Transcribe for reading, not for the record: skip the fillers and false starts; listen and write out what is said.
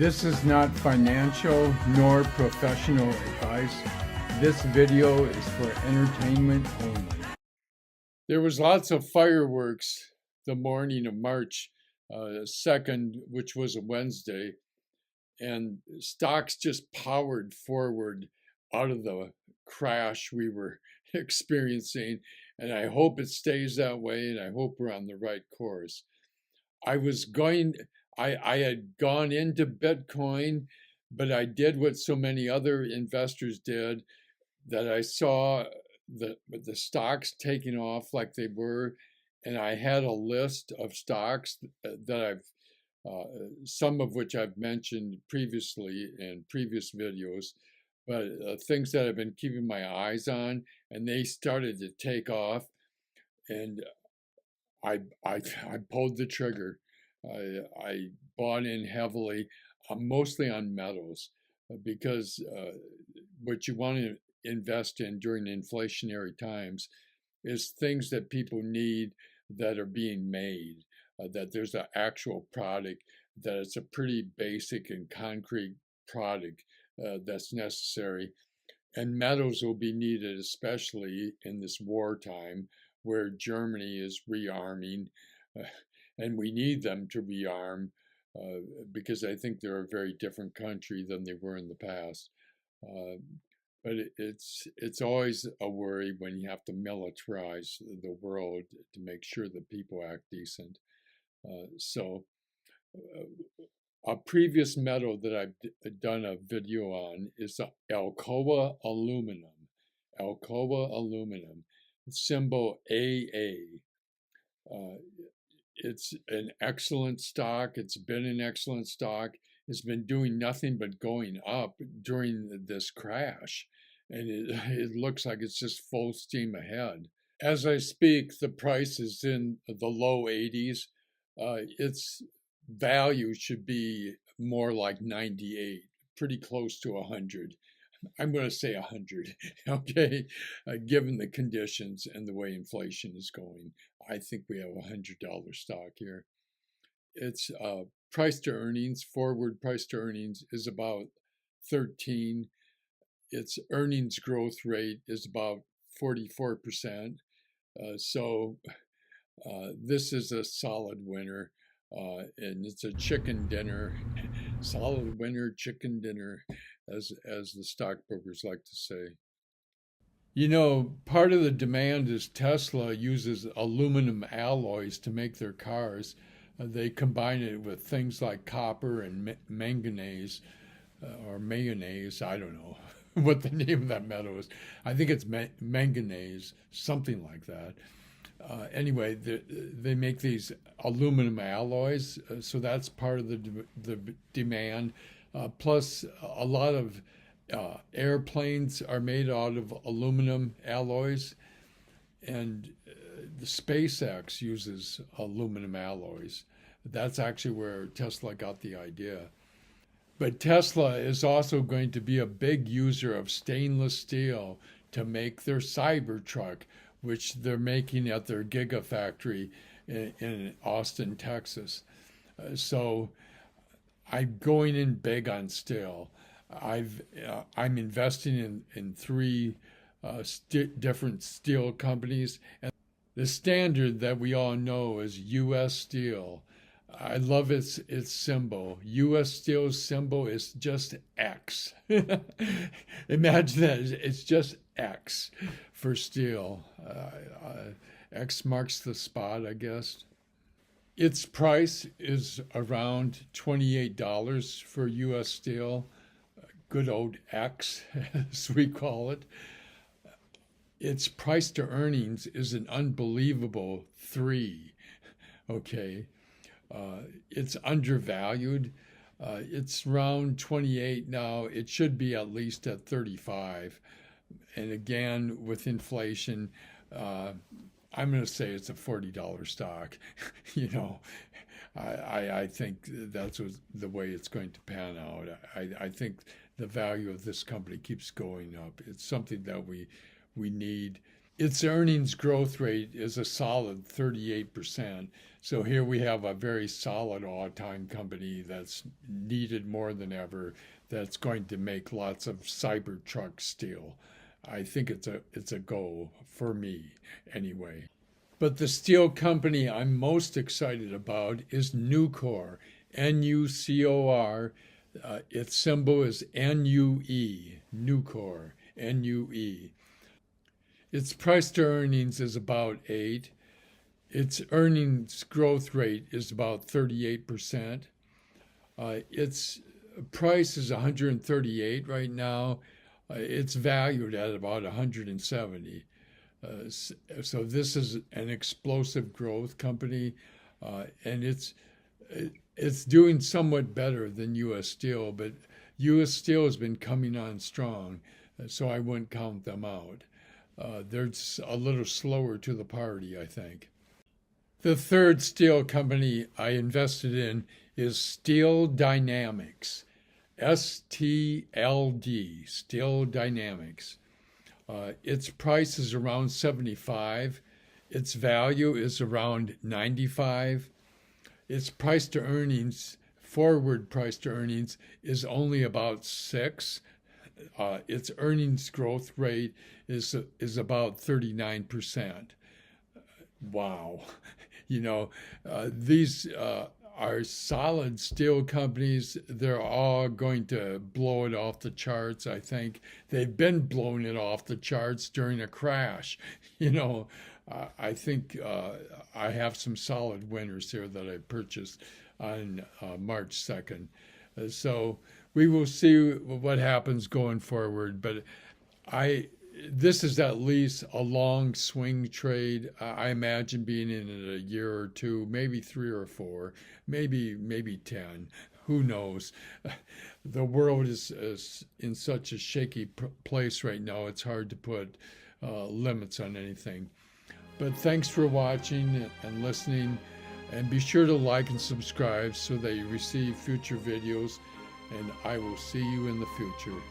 This is not financial nor professional advice. This video is for entertainment only. There was lots of fireworks the morning of March 2nd, which was a Wednesday, and stocks just powered forward out of the crash we were experiencing. And I hope it stays that way, and I hope we're on the right course. I had gone into Bitcoin, but I did what so many other investors did, that I saw the stocks taking off like they were, and I had a list of stocks that some of which I've mentioned previously in previous videos, but things that I've been keeping my eyes on, and they started to take off, and I pulled the trigger. I bought in heavily, mostly on metals, because what you want to invest in during inflationary times is things that people need that are being made, that there's an actual product, that it's a pretty basic and concrete product that's necessary. And metals will be needed, especially in this wartime where Germany is rearming, and we need them to rearm because I think they're a very different country than they were in the past. But it's always a worry when you have to militarize the world to make sure that people act decent. So a previous metal that I've done a video on is Alcoa aluminum. Alcoa aluminum, symbol AA. It's an excellent stock. It's been an excellent stock. It's been doing nothing but going up during this crash, and it looks like it's just full steam ahead. As I speak, the price is in the low 80s. Its value should be more like 98, pretty close to 100. I'm going to say 100, okay? Given the conditions and the way inflation is going, I think we have a $100 stock here. Its price to earnings, forward price to earnings, is about 13. Its earnings growth rate is about 44%. So this is a solid winner, and it's a chicken dinner, solid winner, chicken dinner, as the stockbrokers like to say. You know, part of the demand is Tesla uses aluminum alloys to make their cars. They combine it with things like copper and manganese, or mayonnaise. I don't know what the name of that metal is. I think it's manganese, something like that. Anyway, they make these aluminum alloys, so that's part of the demand. Plus, a lot of airplanes are made out of aluminum alloys, and the SpaceX uses aluminum alloys. That's actually where Tesla got the idea. But Tesla is also going to be a big user of stainless steel to make their Cybertruck, which they're making at their Gigafactory in Austin, Texas. So I'm going in big on steel. I'm investing in three different steel companies, and the standard that we all know is U.S. Steel. I love its symbol. U.S. Steel's symbol is just X. Imagine that. It's just X for steel. X marks the spot, I guess. Its price is around $28 for U.S. Steel. Good old X, as we call it. Its price to earnings is an unbelievable 3. Okay. It's undervalued. It's around 28 now. It should be at least at 35. And again, with inflation, I'm going to say it's a $40 stock. You know, I think that's the way it's going to pan out. I think the value of this company keeps going up. It's something that we need. its earnings growth rate is a solid 38%. So here we have a very solid all-time company that's needed more than ever, that's going to make lots of Cybertruck steel. I think it's a go for me anyway. But the steel company I'm most excited about is Nucor, Nucor. Its symbol is NUE, Nucor, NUE. Its price to earnings is about 8. Its earnings growth rate is about 38%. Its price is 138 right now. It's valued at about 170. So this is an explosive growth company, and it's doing somewhat better than U.S. Steel, but U.S. Steel has been coming on strong, so I wouldn't count them out. They're a little slower to the party, I think. The third steel company I invested in is Steel Dynamics, STLD, Steel Dynamics. Its price is around 75. Its value is around 95. Its price to earnings, forward price to earnings, is only about 6. Its earnings growth rate is about 39%. Wow. These are solid steel companies. They're all going to blow it off the charts, I think. They've been blowing it off the charts during a crash. I think I have some solid winners here that I purchased on March 2nd. So we will see what happens going forward. But this is at least a long swing trade. I imagine being in it a year or two, maybe 3 or 4, maybe 10. Who knows? The world is in such a shaky place right now. It's hard to put limits on anything. But thanks for watching and listening. And be sure to like and subscribe so that you receive future videos. And I will see you in the future.